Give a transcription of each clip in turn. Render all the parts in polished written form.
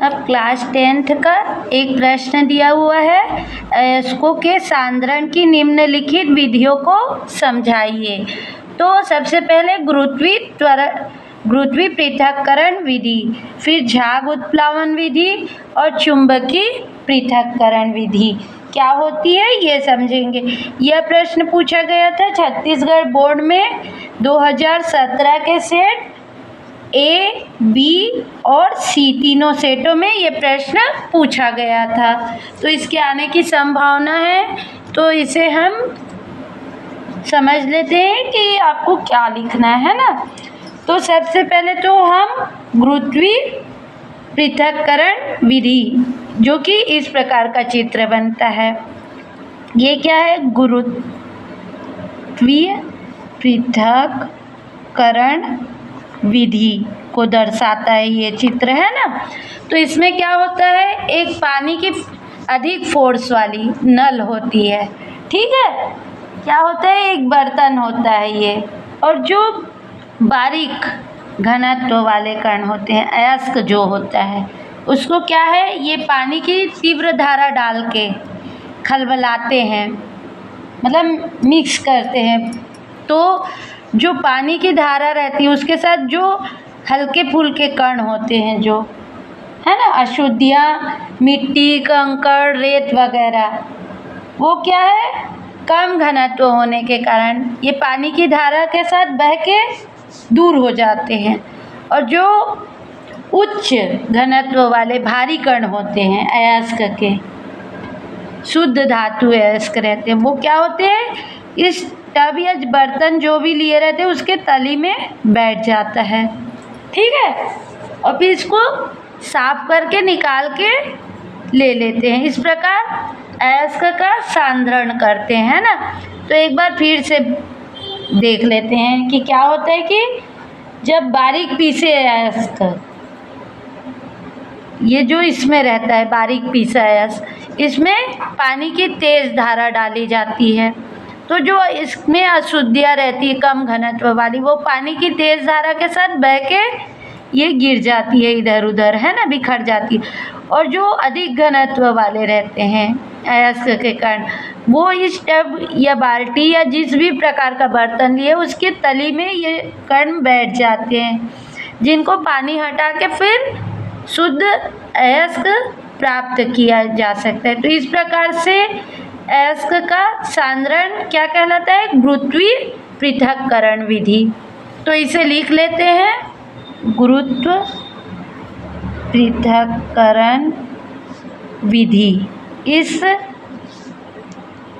अब class 10th का एक प्रश्न दिया हुआ है, अयस्कों के सांद्रण की निम्नलिखित विधियों को समझाइए। तो सबसे पहले गुरुत्वीय पृथक्करण विधि, फिर झाग उत्प्लावन विधि और चुंबकीय पृथक्करण विधि क्या होती है ये समझेंगे। यह प्रश्न पूछा गया था छत्तीसगढ़ बोर्ड में 2017 के सेट ए, बी और सी तीनों सेटों में ये प्रश्न पूछा गया था, तो इसके आने की संभावना है। तो इसे हम समझ लेते हैं कि आपको क्या लिखना है ना। तो सबसे पहले तो हम गुरुत्वीय पृथक्करण विधि, जो कि इस प्रकार का चित्र बनता है। ये क्या है? गुरुत्वीय पृथक्करण विधि को दर्शाता है ये चित्र, है ना। तो इसमें क्या होता है, एक पानी की अधिक फोर्स वाली नल होती है, ठीक है। क्या होता है, एक बर्तन होता है ये, और जो बारीक घनत्व वाले कण होते हैं, अयस्क जो होता है, उसको क्या है, ये पानी की तीव्र धारा डाल के खलबलाते हैं, मतलब मिक्स करते हैं। तो जो पानी की धारा रहती है उसके साथ जो हल्के फुल्के कण होते हैं, जो है ना, अशुद्धियाँ, मिट्टी, कंकड़, रेत वगैरह, वो क्या है, कम घनत्व होने के कारण ये पानी की धारा के साथ बह के दूर हो जाते हैं। और जो उच्च घनत्व वाले भारी कण होते हैं अयस्क के, शुद्ध धातु अयस्क रहते हैं, वो क्या होते हैं, इस टब या बर्तन जो भी लिए रहते हैं उसके तली में बैठ जाता है, ठीक है। और फिर इसको साफ करके निकाल के ले लेते हैं। इस प्रकार अयस्क का सांद्रण करते हैं ना। तो एक बार फिर से देख लेते हैं कि क्या होता है कि जब बारीक पीसे अयस्क, ये जो इसमें रहता है बारीक पीसा अयस्क, इसमें पानी की तेज़ धारा डाली जाती है। तो जो इसमें अशुद्धियाँ रहती है कम घनत्व वाली, वो पानी की तेज़ धारा के साथ बह के ये गिर जाती है इधर उधर, है ना, बिखर जाती है। और जो अधिक घनत्व वाले रहते हैं अयस्क के कण, वो इस टब या बाल्टी या जिस भी प्रकार का बर्तन लिए उसके तली में ये कण बैठ जाते हैं, जिनको पानी हटा के फिर शुद्ध अयस्क प्राप्त किया जा सकता है। तो इस प्रकार से अयस्क का सांद्रण क्या कहलाता है, गुरुत्वीय पृथक्करण विधि। तो इसे लिख लेते हैं, गुरुत्व पृथक्करण विधि। इस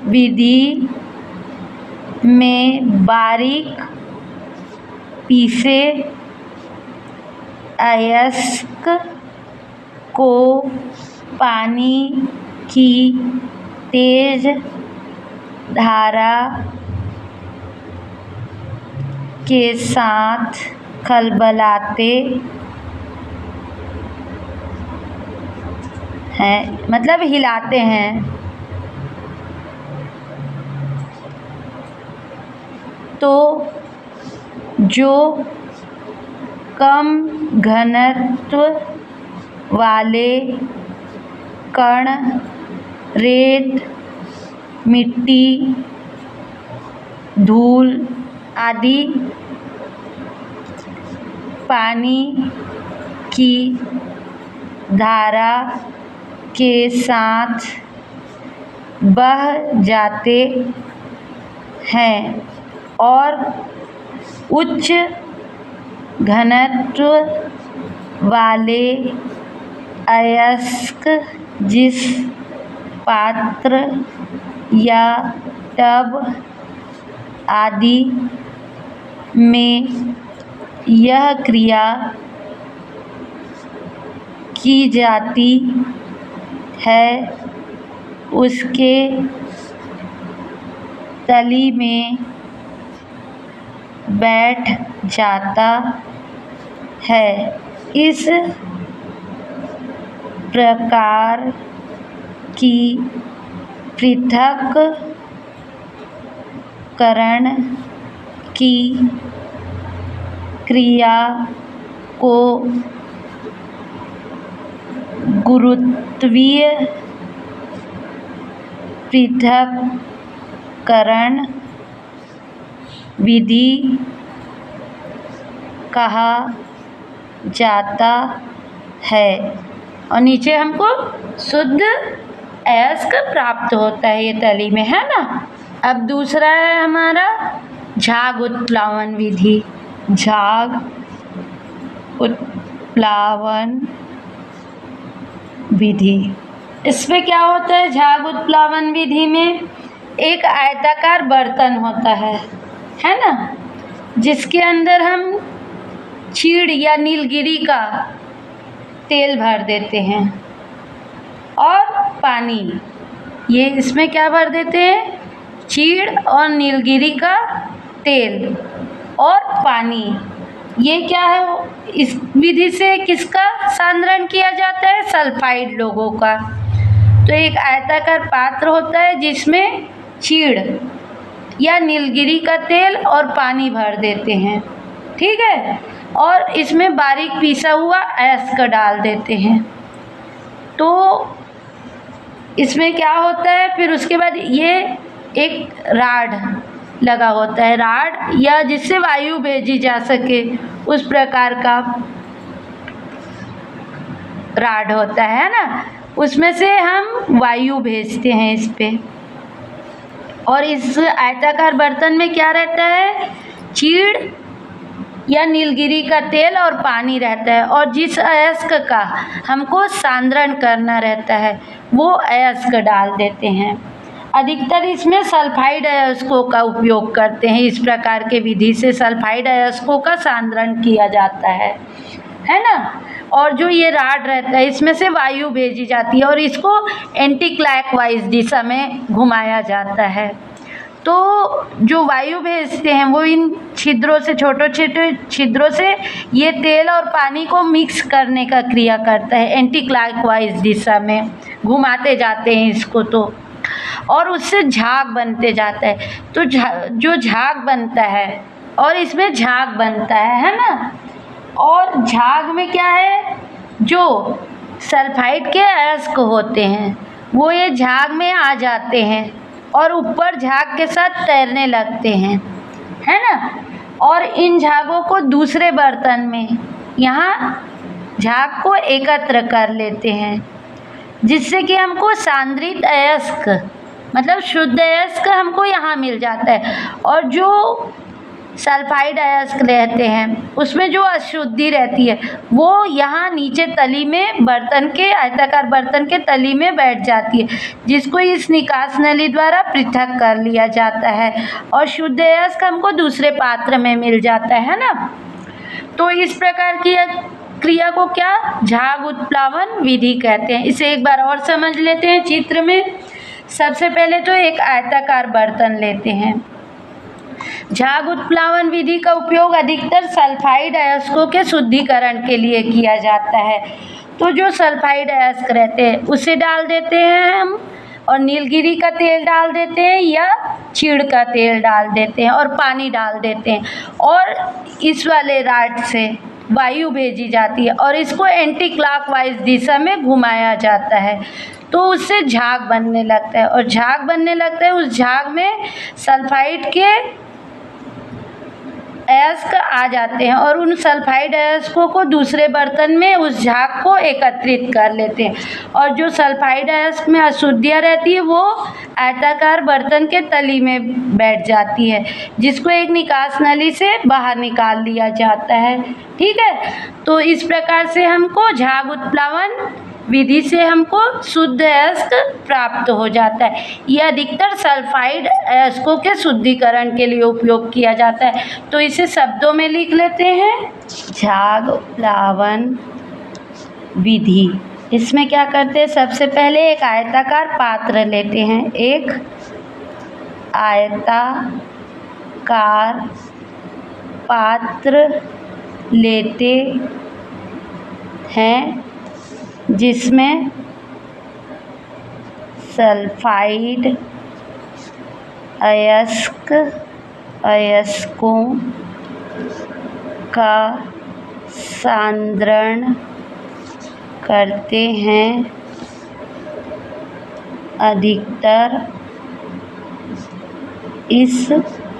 विधि में बारीक पीसे अयस्क को पानी की तेज धारा के साथ खलबलाते हैं, मतलब हिलाते हैं। तो जो कम घनत्व वाले कण रेत, मिट्टी, धूल आदि पानी की धारा के साथ बह जाते हैं और उच्च घनत्व वाले अयस्क जिस पात्र या टब आदि में यह क्रिया की जाती है उसके तली में बैठ जाता है। इस प्रकार की पृथक्करण की क्रिया को गुरुत्वीय पृथक्करण विधि कहा जाता है। और नीचे हमको शुद्ध अयस्क प्राप्त होता है ये तली में, है ना। अब दूसरा है हमारा झाग उत्प्लावन विधि। झाग उत्प्लावन विधि, इसमें क्या होता है? झाग उत्प्लावन विधि में एक आयताकार बर्तन होता है ना, जिसके अंदर हम चीड़ या नीलगिरी का तेल भर देते हैं और पानी। ये इसमें क्या भर देते हैं? चीड़ और नीलगिरी का तेल और पानी। ये क्या है? इस विधि से किसका सांद्रण किया जाता है? सल्फाइड लोगों का। तो एक आयताकार पात्र होता है जिसमें चीड़ या नीलगिरी का तेल और पानी भर देते हैं, ठीक है, और इसमें बारीक पीसा हुआ अयस्क डाल देते हैं। तो इसमें क्या होता है फिर उसके बाद? ये एक राड लगा होता है, राड या जिससे वायु भेजी जा सके उस प्रकार का राड होता है ना, उसमें से हम वायु भेजते हैं इस पे। और इस आयताकार बर्तन में क्या रहता है? चीड़ या नीलगिरी का तेल और पानी रहता है, और जिस अयस्क का हमको सांद्रण करना रहता है वो अयस्क डाल देते हैं। अधिकतर इसमें सल्फाइड अयस्कों का उपयोग करते हैं। इस प्रकार के विधि से सल्फाइड अयस्कों का सांद्रण किया जाता है ना। और जो ये राड रहता है इसमें से वायु भेजी जाती है और इसको एंटी क्लॉकवाइज दिशा में घुमाया जाता है। तो जो वायु भेजते हैं वो इन छिद्रों से, छोटे छोटे छिद्रों से ये तेल और पानी को मिक्स करने का क्रिया करता है, एंटी क्लॉकवाइज दिशा में घुमाते जाते हैं इसको। तो और उससे झाग बनते जाता है। तो जो झाग बनता है और इसमें झाग बनता है ना। और झाग में क्या है? जो सल्फाइड के अयस्क होते हैं वो ये झाग में आ जाते हैं और ऊपर झाग के साथ तैरने लगते हैं, है ना। और इन झागों को दूसरे बर्तन में यहाँ झाग को एकत्र कर लेते हैं, जिससे कि हमको सांद्रित अयस्क मतलब शुद्ध अयस्क हमको यहाँ मिल जाता है। और जो सल्फाइड अयस्क रहते हैं उसमें जो अशुद्धि रहती है वो यहाँ नीचे तली में बर्तन के, आयताकार बर्तन के तली में बैठ जाती है, जिसको इस निकास नली द्वारा पृथक कर लिया जाता है और शुद्ध अयस्क हमको दूसरे पात्र में मिल जाता है ना। तो इस प्रकार की क्रिया को क्या झाग उत्प्लावन विधि कहते हैं। इसे एक बार और समझ लेते हैं चित्र में। सबसे पहले तो एक आयताकार बर्तन लेते हैं। झाग उत्प्लावन विधि का उपयोग अधिकतर सल्फाइड अयस्कों के शुद्धिकरण के लिए किया जाता है। तो जो सल्फाइड अयस्क रहते हैं उसे डाल देते हैं हम, और नीलगिरी का तेल डाल देते हैं या चीड़ का तेल डाल देते हैं और पानी डाल देते हैं, और इस वाले राड से वायु भेजी जाती है और इसको एंटी क्लॉकवाइज दिशा में घुमाया जाता है। तो उससे झाग बनने लगता है, और झाग बनने लगता है उस झाग में सल्फाइड के अयस्क आ जाते हैं और उन सल्फाइड अयस्कों को दूसरे बर्तन में उस झाग को एकत्रित कर लेते हैं। और जो सल्फाइड अयस्क में अशुद्धियाँ रहती है वो आयताकार बर्तन के तली में बैठ जाती है, जिसको एक निकास नली से बाहर निकाल लिया जाता है, ठीक है। तो इस प्रकार से हमको झाग उत्प्लावन विधि से हमको शुद्ध अयस्क प्राप्त हो जाता है। यह अधिकतर सल्फाइड अयस्कों के शुद्धिकरण के लिए उपयोग किया जाता है। तो इसे शब्दों में लिख लेते हैं, झाग उत्प्लावन विधि। इसमें क्या करते हैं? सबसे पहले एक आयताकार पात्र लेते हैं, एक आयताकार पात्र लेते हैं जिसमें सल्फाइड अयस्कों का सांद्रण करते हैं। अधिकतर इस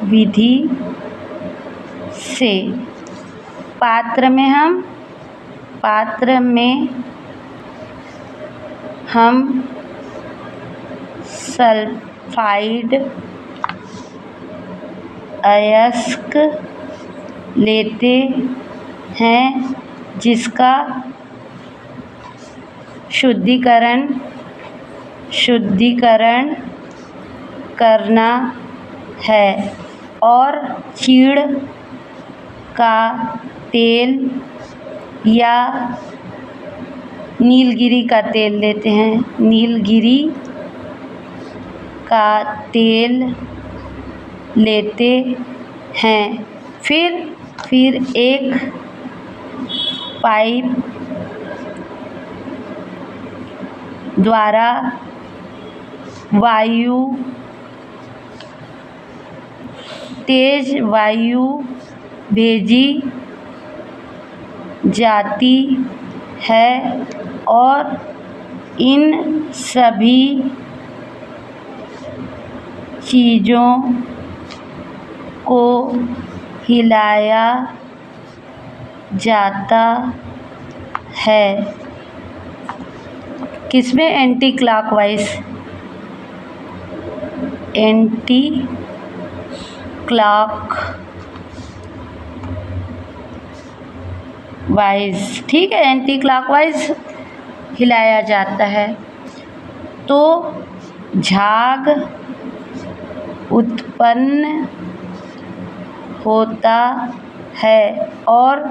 विधि से पात्र में हम सल्फाइड अयस्क लेते हैं जिसका शुद्धिकरण करना है और चीड़ का तेल या नीलगिरी का तेल लेते हैं। नीलगिरी का तेल लेते हैं। फिर एक पाइप द्वारा तेज वायु भेजी जाती है और इन सभी चीज़ों को हिलाया जाता है। किसमें? एंटी क्लॉकवाइज ठीक है, एंटी क्लॉकवाइज हिलाया जाता है तो झाग उत्पन्न होता है और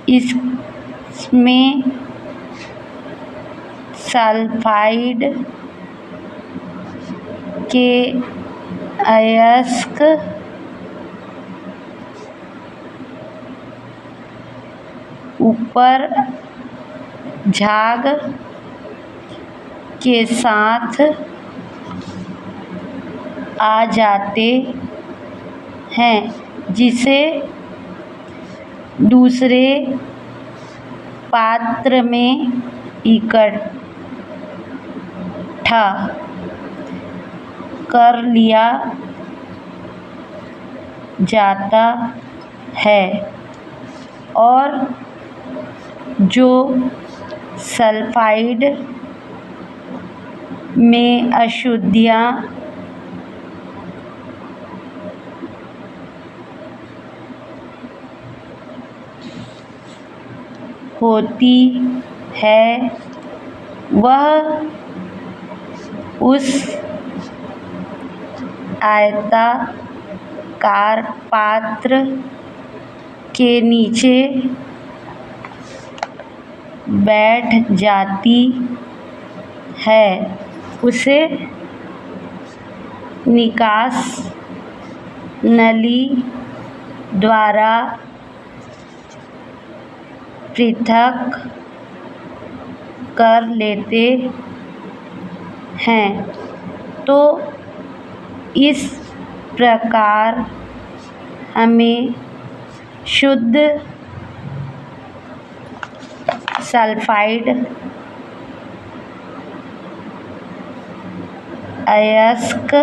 इसमें सल्फाइड के अयस्क ऊपर झाग के साथ आ जाते हैं जिसे दूसरे पात्र में इकट्ठा कर लिया जाता है और जो सल्फाइड में अशुद्धियाँ होती है वह उस आयताकार पात्र के नीचे बैठ जाती है। उसे निकास नली द्वारा पृथक कर लेते हैं तो इस प्रकार हमें शुद्ध सल्फाइड अयस्क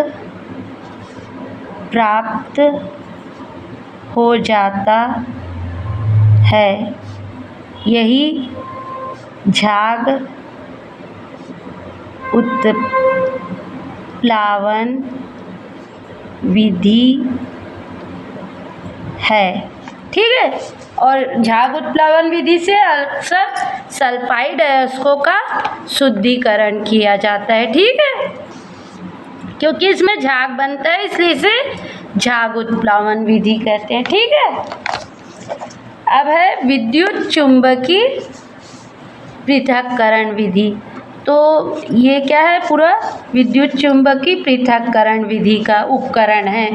प्राप्त हो जाता है। यही झाग उत्प्लावन विधि है। ठीक है, और झाग उत्प्लावन विधि से अक्सर सल्फाइड अयस्कों का शुद्धिकरण किया जाता है। ठीक है, क्योंकि इसमें झाग बनता है इसलिए इसे झाग उत्प्लावन विधि कहते हैं। ठीक है, अब है विद्युत चुंबकीय पृथक्करण विधि। तो ये क्या है? पूरा विद्युत चुंबकीय पृथक्करण विधि का उपकरण है।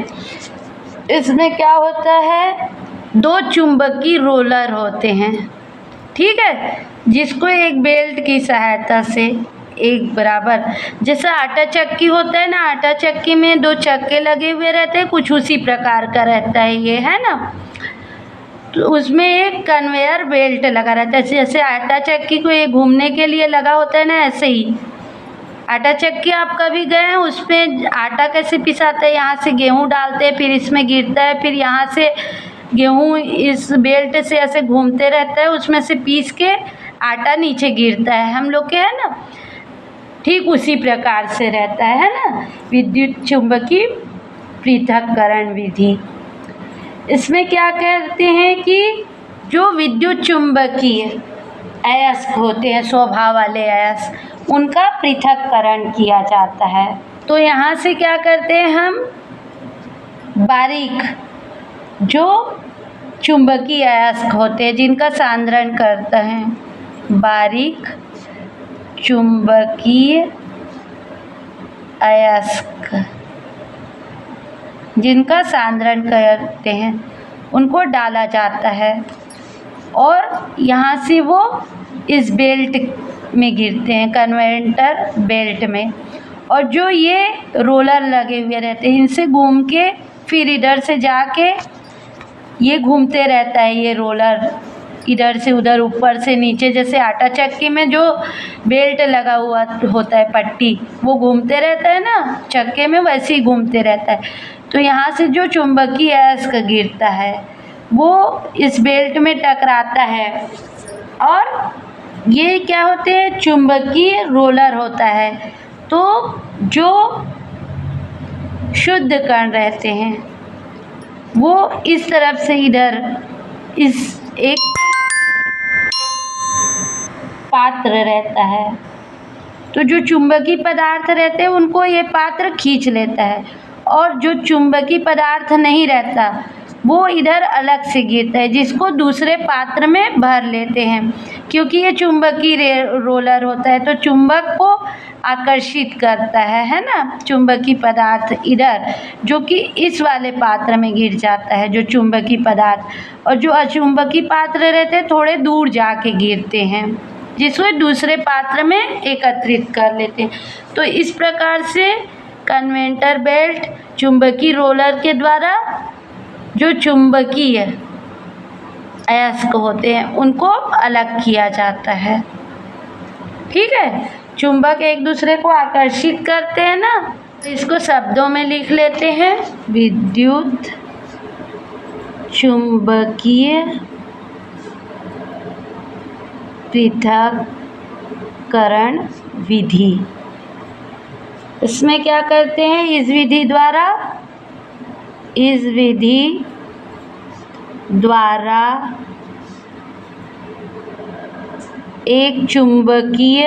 इसमें क्या होता है? दो चुंबकीय रोलर होते हैं। ठीक है, जिसको एक बेल्ट की सहायता से एक बराबर, जैसा आटा चक्की होता है ना, आटा चक्की में दो चक्के लगे हुए रहते हैं, कुछ उसी प्रकार का रहता है ये, है ना। तो उसमें एक कन्वेयर बेल्ट लगा रहता है, जैसे आटा चक्की को ये घूमने के लिए लगा होता है ना, ऐसे ही आटा चक्की आप कभी गए हैं, उसमें आटा कैसे पिसाते हैं, यहाँ से गेहूँ डालते हैं, फिर इसमें गिरता है, फिर यहाँ से गेहूँ इस बेल्ट से ऐसे घूमते रहता है, उसमें से पीस के आटा नीचे गिरता है हम लोग के, है ना। ठीक उसी प्रकार से रहता है ना विद्युत चुम्बकीय पृथक्करण विधि। इसमें क्या कहते हैं कि जो विद्युत चुम्बकीय अयस्क होते हैं, स्वभाव वाले अयस्क, उनका पृथक्करण किया जाता है। तो यहाँ से क्या करते हैं हम, बारीक जो चुंबकीय अयस्क होते हैं जिनका सांद्रण करते हैं, बारीक चुंबकीय अयस्क जिनका सांद्रण करते हैं, उनको डाला जाता है और यहाँ से वो इस बेल्ट में गिरते हैं, कन्वेयर बेल्ट में। और जो ये रोलर लगे हुए रहते हैं, इनसे घूम के फिर इधर से जाके ये घूमते रहता है, ये रोलर इधर से उधर, ऊपर से नीचे, जैसे आटा चक्की में जो बेल्ट लगा हुआ होता है, पट्टी, वो घूमते रहता है ना चक्के में, वैसे ही घूमते रहता है। तो यहाँ से जो चुंबकीय अयस्क गिरता है वो इस बेल्ट में टकराता है और ये क्या होते हैं, चुंबकीय रोलर होता है। तो जो शुद्ध कण रहते हैं वो इस तरफ से इधर इस एक पात्र रहता है, तो जो चुंबकीय पदार्थ रहते हैं उनको ये पात्र खींच लेता है, और जो चुंबकीय पदार्थ नहीं रहता वो इधर अलग से गिरता है, जिसको दूसरे पात्र में भर लेते हैं। क्योंकि ये चुंबकीय रोलर होता है तो चुंबक को आकर्षित करता है ना, चुंबकीय पदार्थ इधर, जो कि इस वाले पात्र में गिर जाता है, जो चुंबकीय पदार्थ, और जो अचुंबकीय पात्र रहते हैं थोड़े दूर जाके गिरते हैं, जिसको दूसरे पात्र में एकत्रित कर लेते हैं। तो इस प्रकार से कन्वेयर बेल्ट चुंबकीय रोलर के द्वारा जो चुंबकीय अयस्क होते हैं उनको अलग किया जाता है। ठीक है, चुंबक एक दूसरे को आकर्षित करते हैं ना, तो इसको शब्दों में लिख लेते हैं, विद्युत चुंबकीय पृथक्करण विधि। इसमें क्या करते हैं, इस विधि द्वारा एक चुंबकीय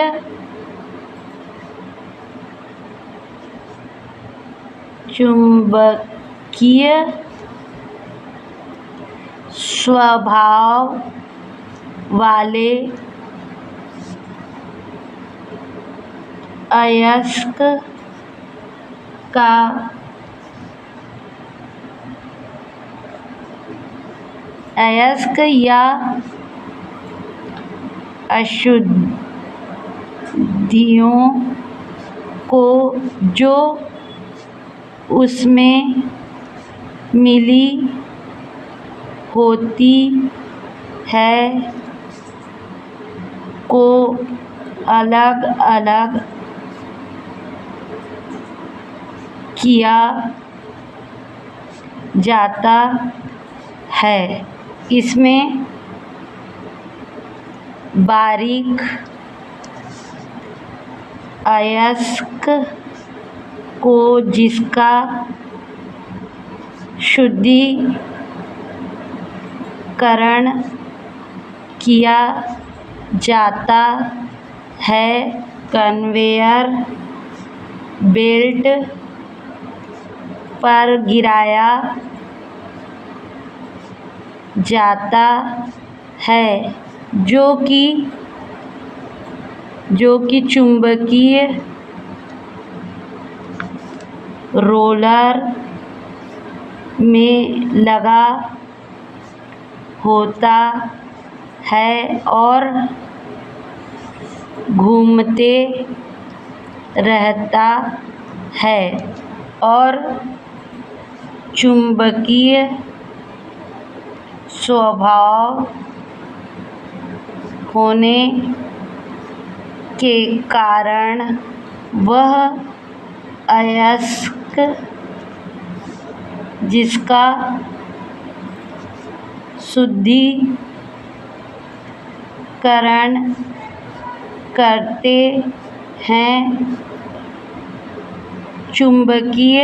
स्वभाव वाले अयस्क का अयस्क या अशुद्धियों को जो उसमें मिली होती है को अलग अलग किया जाता है। इसमें बारीक अयस्क को जिसका शुद्धिकरण किया जाता है, कन्वेयर बेल्ट पर गिराया जाता है, जो कि चुंबकीय रोलर में लगा होता है और घूमते रहता है, और चुंबकीय स्वभाव होने के कारण वह अयस्क जिसका शुद्धिकरण करते हैं चुंबकीय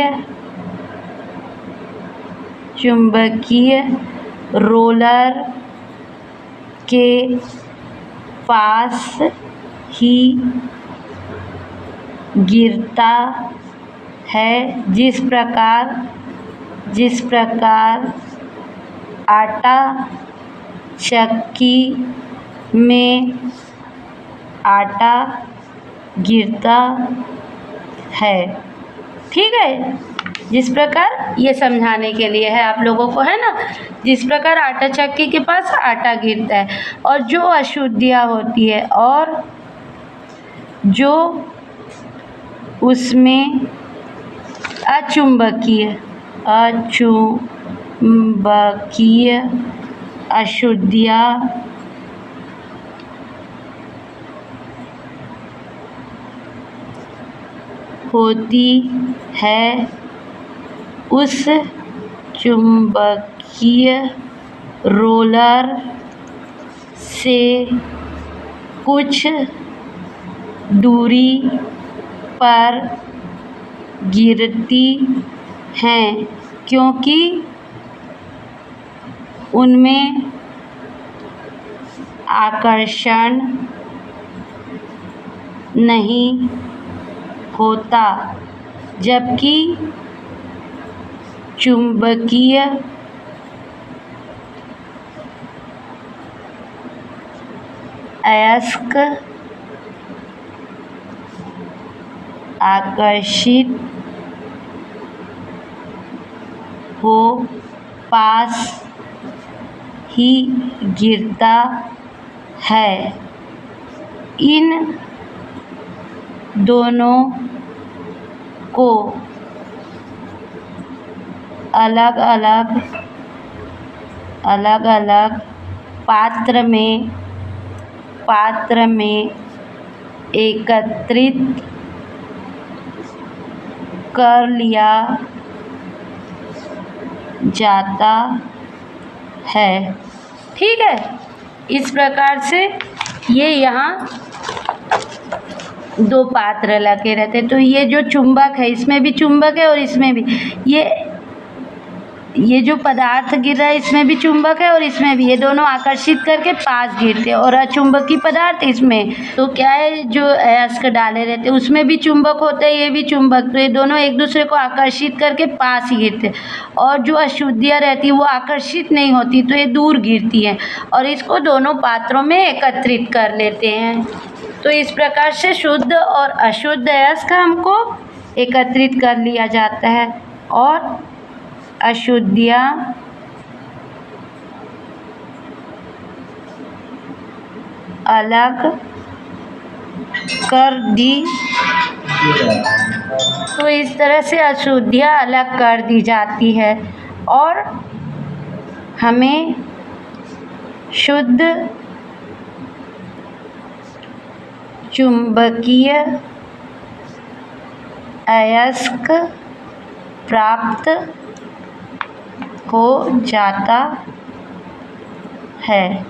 रोलर के पास ही गिरता है। जिस प्रकार आटा चक्की में आटा गिरता है। ठीक है, जिस प्रकार, ये समझाने के लिए है आप लोगों को, है ना। जिस प्रकार आटा चक्की के पास आटा गिरता है और जो अशुद्धियाँ होती है और जो उसमें अचुंबकीय अशुद्धियाँ होती है, उस चुंबकीय रोलर से कुछ दूरी पर गिरती हैं, क्योंकि उनमें आकर्षण नहीं होता, जबकि चुंबकीय अयस्क आकर्षित हो पास ही गिरता है। इन दोनों को अलग अलग पात्र में एकत्रित कर लिया जाता है। ठीक है, इस प्रकार से ये यहाँ दो पात्र लगे रहते हैं। तो ये जो चुंबक है, इसमें भी चुंबक है और इसमें भी, ये जो पदार्थ गिर रहा है इसमें भी चुंबक है और इसमें भी, ये दोनों आकर्षित करके पास गिरते हैं। और अचुंबकीय पदार्थ इसमें तो क्या है, जो अयस्क डाले रहते हैं उसमें भी चुंबक होता है, ये भी चुंबक, तो ये दोनों एक दूसरे को आकर्षित करके पास ही गिरते हैं। और जो अशुद्धियाँ रहती है वो आकर्षित नहीं होती, तो ये दूर गिरती हैं और इसको दोनों पात्रों में एकत्रित कर लेते हैं। तो इस प्रकार से शुद्ध और अशुद्ध अयस्क हमको एकत्रित कर लिया जाता है और अशुद्धियाँ अलग कर दी। तो इस तरह से अशुद्धियाँ अलग कर दी जाती है और हमें शुद्ध चुंबकीय अयस्क प्राप्त हो जाता है।